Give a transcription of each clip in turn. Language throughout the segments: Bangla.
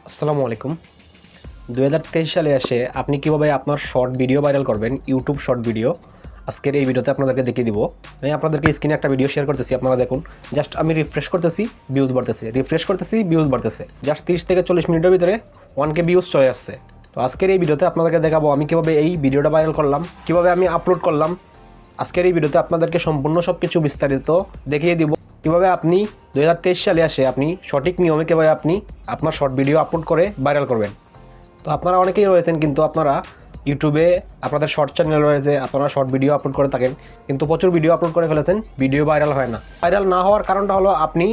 আসসালামু আলাইকুম। 2023 সালে এসে আপনি কীভাবে আপনার শর্ট ভিডিও ভাইরাল করবেন, ইউটিউব শর্ট ভিডিও, আজকের এই ভিডিওতে আপনাদেরকে দেখিয়ে দিব। আমি আপনাদেরকে স্ক্রিনে একটা ভিডিও শেয়ার করতেছি, আপনারা দেখুন। জাস্ট আমি রিফ্রেশ করতেছি, ভিউজ বাড়তেছে, রিফ্রেশ করতেছি, ভিউজ বাড়তেছে। জাস্ট 30 থেকে 40 মিনিটের ভিতরে 1K ভিউজ চলে আসছে। তো আজকের এই ভিডিওতে আপনাদেরকে দেখাবো আমি কীভাবে এই ভিডিওটা ভাইরাল করলাম, কীভাবে আমি আপলোড করলাম। আজকের এই ভিডিওতে আপনাদেরকে সম্পূর্ণ সব কিছু বিস্তারিত দেখিয়ে দিব। কীভাবে আপনি 2023 সালে আসে আপনি সঠিক নিয়মে কীভাবে আপনি আপনার শর্ট ভিডিও আপলোড করে ভাইরাল করবেন। তো আপনারা অনেকেই রয়েছেন, কিন্তু আপনারা ইউটিউবে আপনাদের শর্ট চ্যানেল রয়েছে, আপনারা শর্ট ভিডিও আপলোড করে থাকেন, কিন্তু প্রচুর ভিডিও আপলোড করে ফেলেছেন, ভিডিও ভাইরাল হয় না। ভাইরাল না হওয়ার কারণটা হলো আপনি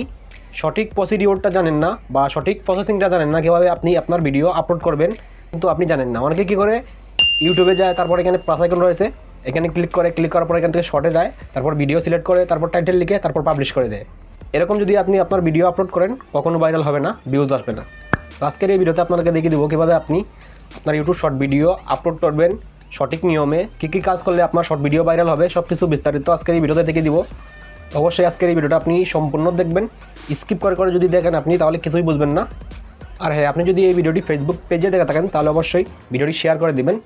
সঠিক প্রসিডিওরটা জানেন না বা সঠিক প্রসেসিংটা জানেন না, কীভাবে আপনি আপনার ভিডিও আপলোড করবেন, কিন্তু আপনি জানেন না। অনেকে কী করে ইউটিউবে যায়, তারপর এখানে প্লাস আইকন রয়েছে, এখানে ক্লিক করার পর এখান থেকে শর্টে যায়, তারপর ভিডিও সিলেক্ট করে, তারপর টাইটেল লিখে, তারপর পাবলিশ করে দেয়। এরকম যদি আপনি আপনার ভিডিও আপলোড করেন কখনো ভাইরাল হবে না, ভিউজ আসবে না। তো আজকের এই ভিডিওতে আপনাদেরকে দেখিয়ে দেবো কীভাবে আপনি আপনার ইউটিউব শর্ট ভিডিও আপলোড করবেন সঠিক নিয়মে, কী কাজ করলে আপনার শর্ট ভিডিও ভাইরাল হবে, সব কিছু বিস্তারিত আজকের এই ভিডিওতে দেখিয়ে দিব। অবশ্যই আজকের এই ভিডিওটা আপনি সম্পূর্ণ দেখবেন। স্কিপ করে যদি দেখেন আপনি, তাহলে কিছুই বুঝবেন না। আর হ্যাঁ, আপনি যদি এই ভিডিওটি ফেসবুক পেজে দেখে থাকেন, তাহলে অবশ্যই ভিডিওটি শেয়ার করে দিবেন।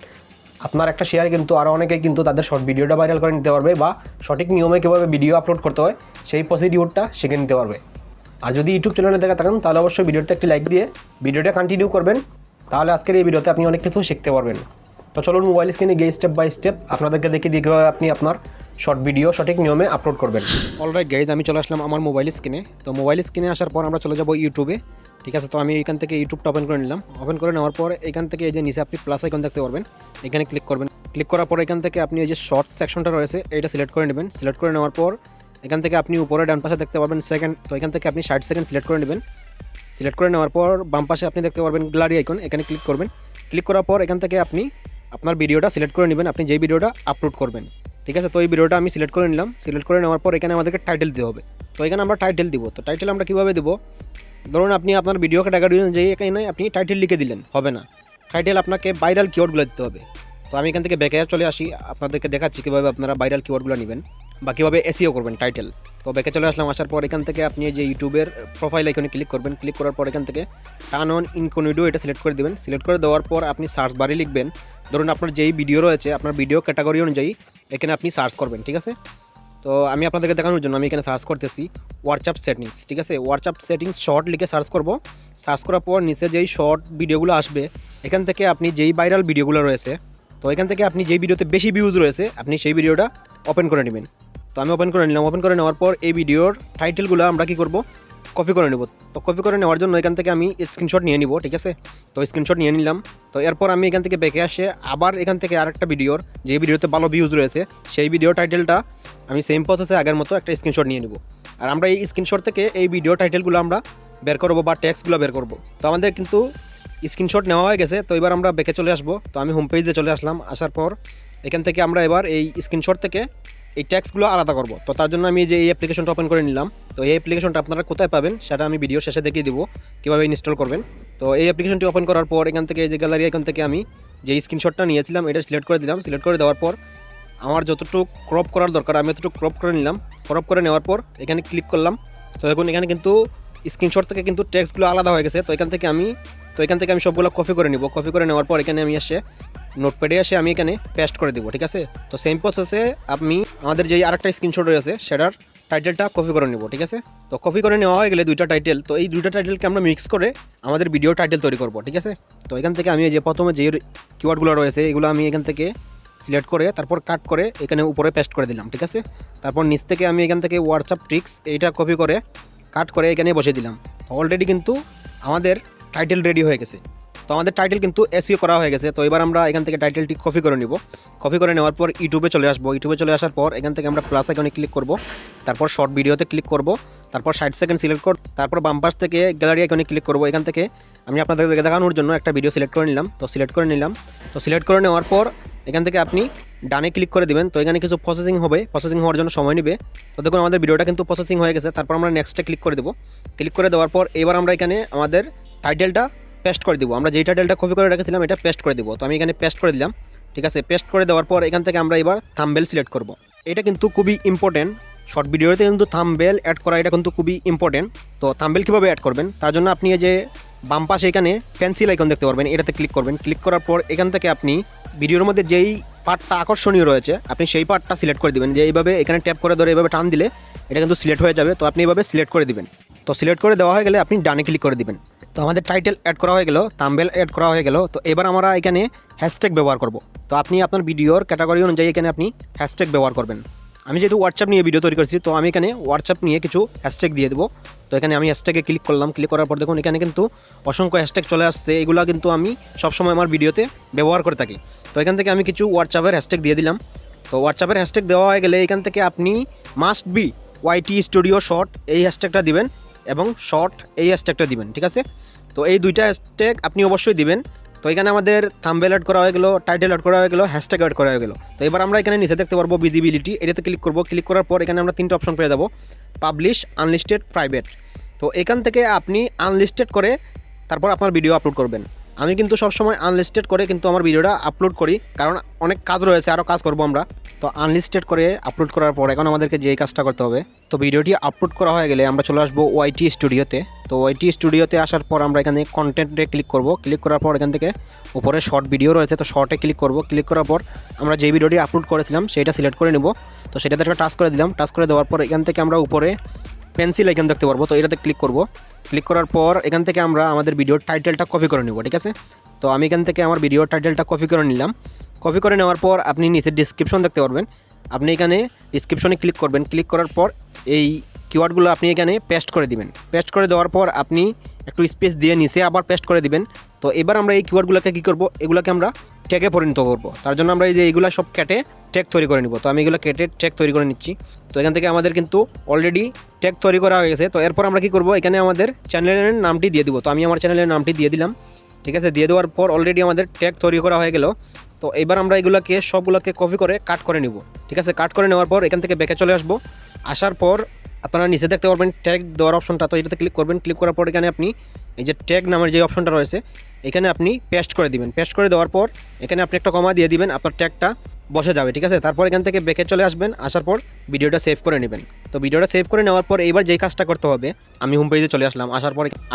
আপনার একটা শেয়ার কিন্তু আরও অনেকেই কিন্তু তাদের শর্ট ভিডিওটা ভাইরাল করে নিতে পারবে, বা সঠিক নিয়মে কীভাবে ভিডিও আপলোড করতে হয় সেই প্রসিডিউরটা শিখে নিতে পারবে। আর যদি ইউটিউব চ্যানেলে দেখে থাকেন, তাহলে অবশ্যই ভিডিওতে একটি লাইক দিয়ে ভিডিওটা কন্টিনিউ করবেন, তাহলে আজকের এই ভিডিওতে আপনি অনেক কিছু শিখতে পারবেন। তো চলুন মোবাইল স্ক্রিনে গিয়ে স্টেপ বাই স্টেপ আপনাদেরকে দেখিয়ে দিয়ে কীভাবে আপনি আপনার শর্ট ভিডিও সঠিক নিয়মে আপলোড করবেন। অলরাইট গাইজ, আমি চলে আসলাম আমার মোবাইল স্ক্রিনে। তো মোবাইল স্ক্রিনে আসার পর আমরা চলে যাব ইউটিউবে, ঠিক আছে। তো আমি এখান থেকে ইউটিউবটা ওপেন করে নিলাম। ওপেন করে নেওয়ার পর এখান থেকে এই যে নিচে আপনি প্লাস আইকন দেখতে পারবেন, এখানে ক্লিক করবেন। ক্লিক করার পর এখান থেকে আপনি এই যে শর্ট সেকশনটা রয়েছে এটা সিলেক্ট করে নেবেন। সিলেক্ট করে নেওয়ার পর এখান থেকে আপনি উপরে ডান পাশে দেখতে পাবেন সেকেন্ড, তো এখান থেকে আপনি 60 সেকেন্ড সিলেক্ট করে নেবেন। সিলেক্ট করে নেওয়ার পর বাম পাশে আপনি দেখতে পারবেন গ্যালারি আইকন, এখানে ক্লিক করবেন। ক্লিক করার পর এখান থেকে আপনি আপনার ভিডিওটা সিলেক্ট করে নেবেন, আপনি যেই ভিডিওটা আপলোড করবেন, ঠিক আছে। তো এই ভিডিওটা আমি সিলেক্ট করে নিলাম। সিলেক্ট করে নেওয়ার পর এখানে আমাদেরকে টাইটেল দিতে হবে। তো এখানে আমরা টাইটেল দিব। তো টাইটেল আমরা কীভাবে দেবো, ধরুন আপনি আপনার ভিডিও ক্যাটাগরি অনুযায়ী এখানে আপনি টাইটেল লিখে দিলেন, হবে না। টাইটেল আপনাকে ভাইরাল কিওয়ার্ডগুলো দিতে হবে। তো আমি এখান থেকে ব্যাকে চলে আসি, আপনাদেরকে দেখাচ্ছি কীভাবে আপনারা ভাইরাল কিওয়ার্ডগুলো নেবেন বা কীভাবে এসইও করবেন টাইটেল। তো ব্যাকে চলে আসলাম। আসার পর এখান থেকে আপনি যে ইউটিউবের প্রোফাইল আইকনে ক্লিক করবেন। ক্লিক করার পর এখান থেকে টার্ন অন ইনকগনিটো এটা সিলেক্ট করে দেবেন। সিলেক্ট করে দেওয়ার পর আপনি সার্চ বারে লিখবেন, ধরুন আপনার যেই ভিডিও রয়েছে আপনার ভিডিও ক্যাটাগরি অনুযায়ী এখানে আপনি সার্চ করবেন, ঠিক আছে। তো আমি আপনাদেরকে দেখানোর জন্য আমি এখানে সার্চ করতেছি হোয়াটসঅ্যাপ সেটিংস, ঠিক আছে। হোয়াটসঅ্যাপ সেটিংস শর্ট লিখে সার্চ করব। সার্চ করার পর নিচে যেই শর্ট ভিডিওগুলো আসবে এখান থেকে আপনি যেই ভাইরাল ভিডিওগুলো রয়েছে, তো এখান থেকে আপনি যেই ভিডিওতে বেশি ভিউজ রয়েছে আপনি সেই ভিডিওটা ওপেন করে নেবেন। তো আমি ওপেন করে নিলাম। ওপেন করে নেওয়ার পর এই ভিডিওর টাইটেলগুলো আমরা কী করব, কপি করে নেব। তো কপি করে নেওয়ার জন্য এখান থেকে আমি স্ক্রিনশট নিয়ে নিব, ঠিক আছে। তো স্ক্রিনশট নিয়ে নিলাম। তো এরপর আমি এখান থেকে ব্যাকে আসে আবার এখান থেকে আরেকটা ভিডিওর যে ভিডিওতে ভালো ভিউজ রয়েছে সেই ভিডিও টাইটেলটা আমি সেম প্রসেসে আগের মতো একটা স্ক্রিনশট নিয়ে নেব। আর আমরা এই স্ক্রিনশট থেকে এই ভিডিও টাইটেলগুলো আমরা বের করবো বা টেক্সটগুলো বের করবো। তো আমাদের কিন্তু স্ক্রিনশট নেওয়া হয়ে গেছে। তো এবার আমরা ব্যাকে চলে আসবো। তো আমি হোম পেজে চলে আসলাম। আসার পর এখান থেকে আমরা এবার এই স্ক্রিনশট থেকে এই ট্যাক্সগুলো আলাদা করব। তো তার জন্য আমি যে এই অ্যাপ্লিকেশনটা ওপেন করে নিলাম। তো এই অ্যাপ্লিকেশনটা আপনারা কোথায় পাবেন সেটা আমি ভিডিও শেষে দেখিয়ে দিব কীভাবে ইনস্টল করবেন। তো এই অ্যাপ্লিকেশনটি ওপেন করার পর এখান থেকে এই যে গ্যালারি আইকন থেকে আমি যে স্ক্রিনশটটা নিয়েছিলাম এটা সিলেক্ট করে দিলাম। সিলেক্ট করে দেওয়ার পর আমার যতটুকু ক্রপ করার দরকার আমি এতটুকু ক্রপ করে নিলাম। ক্রপ করে নেওয়ার পর এখানে ক্লিক করলাম। তো এখন এখানে কিন্তু স্ক্রিনশট থেকে কিন্তু টেক্সটগুলো আলাদা হয়ে গেছে। তো এখান থেকে আমি সবগুলো কপি করে নিব। কপি করে নেওয়ার পর এখানে আমি এসে নোটপ্যাডে এসে আমি এখানে পেস্ট করে দেবো, ঠিক আছে। তো সেম প্রসেসে আমি আমাদের যেই আরেকটা স্ক্রিনশট রয়েছে সেটার টাইটেলটা কপি করে নেব, ঠিক আছে। তো কপি করে নেওয়া হয়ে গেলে দুইটা টাইটেল, তো এই দুইটা টাইটেলকে আমরা মিক্স করে আমাদের ভিডিও টাইটেল তৈরি করব, ঠিক আছে। তো এখান থেকে আমি যে প্রথমে যে কিওয়ার্ডগুলো রয়েছে এগুলো আমি এখান থেকে সিলেক্ট করে তারপর কাট করে এখানে উপরে পেস্ট করে দিলাম, ঠিক আছে। তারপর নিচ থেকে আমি এখান থেকে হোয়াটসঅ্যাপ ট্রিক্স এইটা কপি করে কাট করে এখানে বসে দিলাম। অলরেডি কিন্তু আমাদের টাইটেল রেডি হয়ে গেছে। তো আমাদের টাইটেল কিন্তু এসইও করা হয়ে গেছে। তো এবার আমরা এখান থেকে টাইটেলটি কপি করে নিব। কপি করে নেওয়ার পর ইউটিউবে চলে আসবো। ইউটিউবে চলে আসার পর এখান থেকে আমরা প্লাস আইকনে ক্লিক করব। তারপর শর্ট ভিডিওতে ক্লিক করব। তারপর 60 সেকেন্ড সিলেক্ট করব। তারপর বাম পাশ থেকে গ্যালারি আইকনে ক্লিক করব। এখান থেকে আমি আপনাদেরকে দেখানোর জন্য একটা ভিডিও সিলেক্ট করে নিলাম। তো সিলেক্ট করে নেওয়ার পর এখান থেকে আপনি ডানে ক্লিক করে দিবেন। তো এখানে কিছু প্রসেসিং হবে, প্রসেসিং হওয়ার জন্য সময় নেবে। তো দেখুন আমাদের ভিডিওটা কিন্তু প্রসেসিং হয়ে গেছে। তারপর আমরা নেক্সটে ক্লিক করে দেবো। ক্লিক করে দেওয়ার পর এবার আমরা এখানে আমাদের টাইটেলটা পেস্ট করে দিব। আমরা যেই টাইটেলটা কপি করে রেখেছিলাম এটা পেস্ট করে দিব। তো আমি এখানে পেস্ট করে দিলাম, ঠিক আছে। পেস্ট করে দেওয়ার পর এখান থেকে আমরা এবার থাম্বনেল সিলেক্ট করব। এটা কিন্তু খুবই ইম্পর্টেন্ট, শর্ট ভিডিওতে কিন্তু থাম্বনেল অ্যাড করা এটা কিন্তু খুবই ইম্পর্টেন্ট। তো থাম্বনেল কীভাবে অ্যাড করবেন তার জন্য আপনি এই যে বাম পাশে এখানে পেন্সিল আইকন দেখতে পারবেন, এটাতে ক্লিক করবেন। ক্লিক করার পর এখান থেকে আপনি ভিডিওর মধ্যে যেই পার্টটা আকর্ষণীয় রয়েছে আপনি সেই পার্টটা সিলেক্ট করে দিবেন। যে এইভাবে এখানে ট্যাপ করে ধরে এইভাবে টান দিলে এটা কিন্তু সিলেক্ট হয়ে যাবে। তো আপনি এইভাবে সিলেক্ট করে দিবেন। তো সিলেক্ট করে দেওয়া হয়ে গেলে আপনি ডানে ক্লিক করে দিবেন। তো আমাদের টাইটেল অ্যাড করা হয়ে গেল, থাম্বনেল অ্যাড করা হয়ে গেল। তো এবার আমরা এখানে হ্যাশট্যাগ ব্যবহার করব। তো আপনি আপনার ভিডিওর ক্যাটাগরি অনুযায়ী এখানে আপনি হ্যাশট্যাগ ব্যবহার করবেন। আমি যেহেতু হোয়াটসঅ্যাপ নিয়ে ভিডিও তৈরি করছি, তো আমি এখানে হোয়াটসঅ্যাপ নিয়ে কিছু হ্যাশট্যাগ দিয়ে দেবো। তো এখানে আমি হ্যাশট্যাগে ক্লিক করলাম। ক্লিক করার পর দেখুন এখানে কিন্তু অসংখ্য হ্যাশট্যাগ চলে আসছে। এগুলো কিন্তু আমি সবসময় আমার ভিডিওতে ব্যবহার করে থাকি। তো এখান থেকে আমি কিছু হোয়াটসঅ্যাপের হ্যাশট্যাগ দিয়ে দিলাম। তো হোয়াটসঅ্যাপের হ্যাশট্যাগ দেওয়া হয়ে গেলে এখান থেকে আপনি must be YT studio short এই হ্যাশট্যাগটা দিবেন এবং শর্ট এই হ্যাশট্যাগটা দিবেন, ঠিক আছে। তো এই দুইটা হ্যাশট্যাগ আপনি অবশ্যই দিবেন। তো এখানে আমাদের থাম্বনেল অ্যাড করা হয়ে গেল, টাইটেল অ্যাড করা হয়ে গেল, হ্যাশট্যাগ অ্যাড করা হয়ে গেল। তো এবার আমরা এখানে নিচে দেখতে পারবো ভিজিবিলিটি, এটাতে ক্লিক করব। ক্লিক করার পর এখানে আমরা তিনটা অপশন পেয়ে যাবো, পাবলিশ, আনলিস্টেড, প্রাইভেট। তো এখান থেকে আপনি আনলিস্টেড করে তারপর আপনার ভিডিও আপলোড করবেন। আমি কিন্তু সবসময় আনলিস্টেড করে কিন্তু আমার ভিডিওটা আপলোড করি, কারণ অনেক কাজ রয়েছে, আরও কাজ করব আমরা। তো আনলিস্টেড করে আপলোড করার পর এখন আমাদেরকে যেই কাজটা করতে হবে, তো ভিডিওটি আপলোড করা হয়ে গেলে আমরা চলে আসবো ওয়াইটি স্টুডিওতে। তো ওয়াইটি স্টুডিওতে আসার পর আমরা এখানে কন্টেন্টে ক্লিক করব। ক্লিক করার পর এখান থেকে উপরে শর্ট ভিডিও রয়েছে, তো শর্টে ক্লিক করব। ক্লিক করার পর আমরা যে ভিডিওটি আপলোড করেছিলাম সেটা সিলেক্ট করে নেব। তো সেটাতে একটা টাচ করে দিলাম। টাচ করে দেওয়ার পর এখান থেকে আমরা উপরে পেন্সিল আইকন দেখতে পারবো, তো এটাতে ক্লিক করব। ক্লিক করার পর এখান থেকে আমরা আমাদের ভিডিওর টাইটেলটা কপি করে নেব, ঠিক আছে। তো আমি এখান থেকে আমার ভিডিওর টাইটেলটা কপি করে নিলাম। কপি করে নেওয়ার পর আপনি নিচে ডিসক্রিপশন দেখতে পারবেন, আপনি এখানে ডিসক্রিপশনে ক্লিক করবেন। ক্লিক করার পর এই কিওয়ার্ডগুলো আপনি এখানে পেস্ট করে দিবেন। পেস্ট করে দেওয়ার পর আপনি একটু স্পেস দিয়ে নিচে আবার পেস্ট করে দিবেন। তো এবার আমরা এই কিওয়ার্ডগুলোকে কী করব, এগুলোকে আমরা ট্যাগে পরিণত করব। তার জন্য আমরা এই যে এইগুলো সব কেটে ট্যাগ তৈরি করে নিব। তো আমি এগুলো কেটে ট্যাগ তৈরি করে নিচ্ছি। তো এখান থেকে আমাদের কিন্তু অলরেডি ট্যাগ তৈরি করা হয়ে গেছে। তো এরপর আমরা কী করব, এখানে আমাদের চ্যানেলের নামটি দিয়ে দিব। তো আমি আমার চ্যানেলের নামটি দিয়ে দিলাম, ঠিক আছে। দিয়ে দেওয়ার পর অলরেডি আমাদের ট্যাগ তৈরি করা হয়ে গেল। তো এবার আমরা এগুলোকে সবগুলোকে কপি করে কাট করে নিব, ঠিক আছে। কাট করে নেওয়ার পর এখান থেকে ব্যাকে চলে আসবো। আসার পর আপনারা নিচে দেখতে পারবেন ট্যাগ দেওয়ার অপশনটা, তো এটাতে ক্লিক করবেন। ক্লিক করার পর এখানে আপনি এই যে ট্যাগ নামের যে অপশনটা রয়েছে এখানে আপনি পেস্ট করে দিবেন। পেস্ট করে দেওয়ার পর এখানে আপনি একটা কমা দিয়ে দিবেন, আপনার ট্যাগটা বসে যাবে, ঠিক আছে। তারপর এখান থেকে ব্যাকে চলে আসবেন। আসার পর ভিডিওটা সেভ করে নেবেন। তো ভিডিওটা সেভ করে নেওয়ার পর এইবার যেই কাজটা করতে হবে, আমি হোম পেজে চলে আসলাম।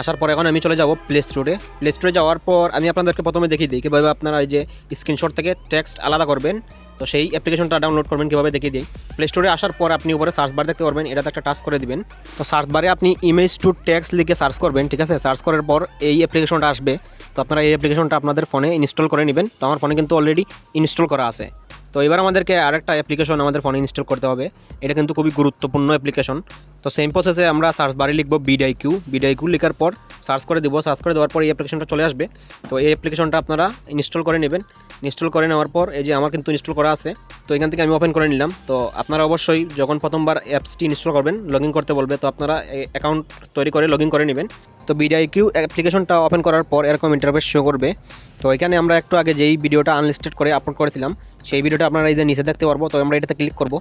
আসার পর এখন আমি চলে যাব প্লে স্টোরে। প্লে স্টোরে যাওয়ার পর আমি আপনাদেরকে প্রথমে দেখিয়ে দিই কীভাবে আপনারা এই যে স্ক্রিনশট থেকে টেক্সট আলাদা করবেন। তো সেই অ্যাপ্লিকেশনটা ডাউনলোড করবেন কীভাবে দেখিয়ে দিই। প্লে স্টোরে আসার পর আপনি উপরে সার্চ বার দেখতে পারবেন, এটাতে একটা টাচ করে দিবেন। তো সার্চ বারে আপনি ইমেজ টু টেক্সট লিখে সার্চ করবেন, ঠিক আছে। সার্চ করার পর এই অ্যাপ্লিকেশনটা আসবে। তো আপনারা এই অ্যাপ্লিকেশনটা আপনাদের ফোনে ইনস্টল করে নেবেন। তো আমার ফোনে কিন্তু অলরেডি ইনস্টল করা আছে। তো এবার আমাদেরকে আরেকটা অ্যাপ্লিকেশন আমাদের ফোনে ইনস্টল করতে হবে। এটা কিন্তু খুবই গুরুত্বপূর্ণ অ্যাপ্লিকেশন। তো সেম প্রসেসে আমরা সার্চ বারে লিখব 𝗕𝗏𝗏 লেখার পর সার্চ করে দেবো। সার্চ করে দেওয়ার পর এই অ্যাপ্লিকেশনটা চলে আসবে। তো এই অ্যাপ্লিকেশনটা আপনারা ইনস্টল করে নেবেন। ইনস্টল করে নেওয়ার পর এই যে আমার কিন্তু ইনস্টল করা আছে। তো এখান থেকে আমি ওপেন করে নিলাম। তো আপনারা অবশ্যই যখন প্রথমবার অ্যাপসটি ইনস্টল করবেন লগ ইন করতে বলবে, তো আপনারা অ্যাকাউন্ট তৈরি করে লগ ইন করে নেবেন। তো 𝗕𝗏𝗏 অ্যাপ্লিকেশনটা ওপেন করার পর এরকম ইন্টারফেস শো করবে। তো এখানে আমরা একটু আগে যেই ভিডিওটা আনলিস্টেড করে আপলোড করেছিলাম সেই ভিডিওটা আপনারা এই যে নিচে দেখতে পারবো। তো আমরা এটাতে ক্লিক করব।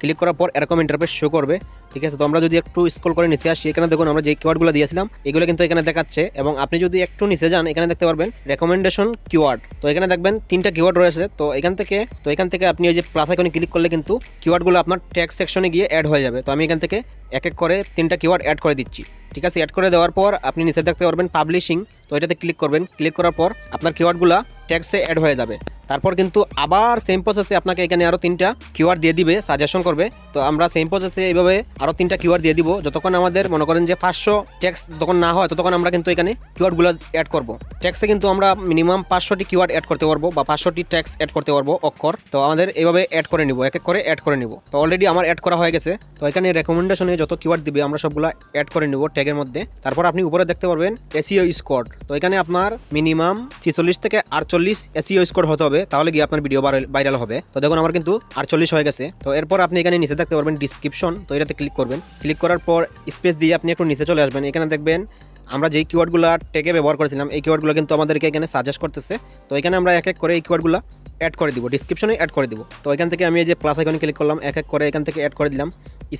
ক্লিক করার পর এরকম ইন্টারফেস শো করবে, ঠিক আছে। তো আমরা যদি একটু স্ক্রল করে নিচে আসি, এখানে দেখুন আমরা যে কিওয়ার্ডগুলো দিয়েছিলাম এগুলো কিন্তু এখানে দেখাচ্ছে। এবং আপনি যদি একটু নিচে যান এখানে দেখতে পারবেন রেকমেন্ডেশন কিওয়ার্ড। তো এখানে দেখবেন 3টা কিওয়ার্ড রয়েছে। তো এখান থেকে আপনি এই যে প্লাস আইকনে ক্লিক করলে কিন্তু কিওয়ার্ডগুলো আপনার ট্যাগ সেকশনে গিয়ে অ্যাড হয়ে যাবে। তো আমি এখান থেকে এক এক করে 3টা কিওয়ার্ড অ্যাড করে দিচ্ছি, ঠিক আছে। অ্যাড করে দেওয়ার পর আপনি নিচে দেখতে পারবেন পাবলিশিং। তো এটাতে ক্লিক করবেন। ক্লিক করার পর আপনার কিওয়ার্ডগুলো ট্যাগসে অ্যাড হয়ে যাবে। তারপর কিন্তু আবার সেম প্রসেসে আপনাকে এখানে আরও 3টা কিওয়ার্ড দিয়ে দিবে, সাজেশন করবে। তো আমরা সেম প্রসেসে এইভাবে আরও 3টা কিওয়ার্ড দিয়ে দিব। যতক্ষণ আমাদের মনে করেন যে 500 ট্যাক্স যতক্ষণ না হয় ততক্ষণ আমরা কিন্তু এখানে কিওয়ার্ডগুলো অ্যাড করব। ট্যাক্সে কিন্তু আমরা মিনিমাম 500টি কিওয়ার্ড অ্যাড করতে পারবো বা 500টি ট্যাক্স অ্যাড করতে পারবো অক্ষর। তো আমাদের এইভাবে অ্যাড করে নিব, এক এক করে অ্যাড করে নিব। তো অলরেডি আমার অ্যাড করা হয়ে গেছে। তো এখানে রেকমেন্ডেশনে যত কিওয়ার্ড দিবে আমরা সবগুলো অ্যাড করে নিব ট্যাগের মধ্যে। তারপর আপনি উপরে দেখতে পারবেন এসইও স্কোর। তো এখানে আপনার মিনিমাম 46 থেকে 48 এসইও স্কোর হতে হবে, তাহলে গিয়ে আপনার ভিডিও ভাইরাল হবে। তো দেখুন আমার কিন্তু 48 হয়ে গেছে। তো এরপর আপনি এখানে নিচে দেখতে পারবেন ডিসক্রিপশন। তো এটাতে ক্লিক করবেন। ক্লিক করার পর স্পেস দিয়ে আপনি একটু নিচে চলে আসবেন। এখানে দেখবেন আমরা যেই কিওয়ার্ডগুলো ট্যাগে ব্যবহার করেছিলাম এই কিওয়ার্ডগুলো কিন্তু আমাদেরকে এখানে সাজেস্ট করতেছে। তো এখানে আমরা এক এক করে এই কিওয়ার্ডগুলো অ্যাড করে দিব, ডিসক্রিপশনে অ্যাড করে দিব। তো এখান থেকে আমি এই যে প্লাস আইকনে ক্লিক করলাম, এক এক করে এখান থেকে অ্যাড করে দিলাম।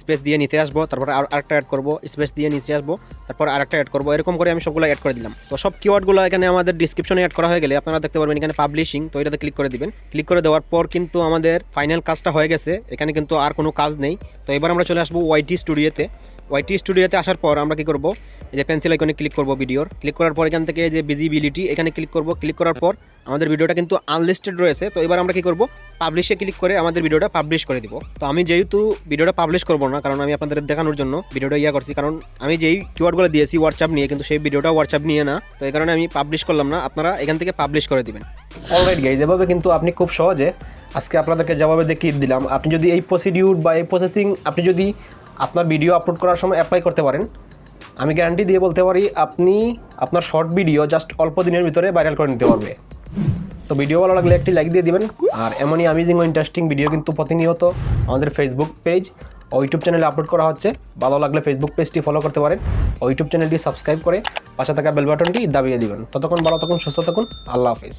স্পেস দিয়ে নিচে আসবো, তারপর আরেকটা অ্যাড করবো, স্পেস দিয়ে নিচে আসবো, তারপর আরেকটা অ্যাড করবো। এরকম করে আমি সবগুলো অ্যাড করে দিলাম। তো সব কিওয়ার্ডগুলো এখানে আমাদের ডিসক্রিপশনে অ্যাড করা হয়ে গেলে আপনারা দেখতে পারবেন এখানে পাবলিশিং। তো এটাতে ক্লিক করে দিবেন। ক্লিক করে দেওয়ার পর কিন্তু আমাদের ফাইনাল কাজটা হয়ে গেছে, এখানে কিন্তু আর কোনো কাজ নেই। তো এবার আমরা চলে আসবো ওয়াইটি স্টুডিওতে। ওয়াইটি স্টুডিওতে আসার পর আমরা কি করব, এই যে পেন্সিল আইকনে ক্লিক করব ভিডিওর, ক্লিক করার পর এখান থেকে যে ভিজিবিলিটি এখানে ক্লিক করব, ক্লিক করার পর আমাদের ভিডিওটা কিন্তু আনলিস্টেড রয়েছে। তো এবার আমরা কি করব, পাবলিশে ক্লিক করে আমাদের ভিডিওটা পাবলিশ করে দিব। তো আমি যেহেতু ভিডিওটা পাবলিশ করব না, কারণ আমি আপনাদের দেখানোর জন্য ভিডিওটা করছি, কারণ আমি যেই কিওয়ার্ডগুলো দিয়েছি হোয়াটসঅ্যাপ নিয়ে, কিন্তু সেই ভিডিওটা হোয়াটসঅ্যাপ নিয়ে না, তো এই কারণে আমি পাবলিশ করলাম না। আপনারা এখান থেকে পাবলিশ করে দিবেন। অলরাইট গাইজ, এভাবে কিন্তু আপনি খুব সহজে আজকে আপনাদেরকে যেভাবে দেখিয়ে দিলাম, আপনি যদি এই প্রসিডিউর বা এই প্রসেসিং আপনি যদি আপনার ভিডিও আপলোড করার সময় অ্যাপ্লাই করতে পারেন, আমি গ্যারান্টি দিয়ে বলতে পারি আপনি আপনার শর্ট ভিডিও জাস্ট অল্প দিনের ভিতরে ভাইরাল করে নিতে পারবে। তো ভিডিও ভালো লাগলে একটি লাইক দিয়ে দিবেন। আর এমনই অ্যামেজিং ও ইন্টারেস্টিং ভিডিও কিন্তু প্রতিনিয়ত আমাদের ফেসবুক পেজ ও ইউটিউব চ্যানেলে আপলোড করা হচ্ছে। ভালো লাগলে ফেসবুক পেজটি ফলো করতে পারেন ও ইউটিউব চ্যানেলটি সাবস্ক্রাইব করে পাশে থাকা বেল বাটনটি দাবিয়ে দিবেন। ততক্ষণ ভালো থাকুন, সুস্থ থাকুন, আল্লাহ হাফিজ।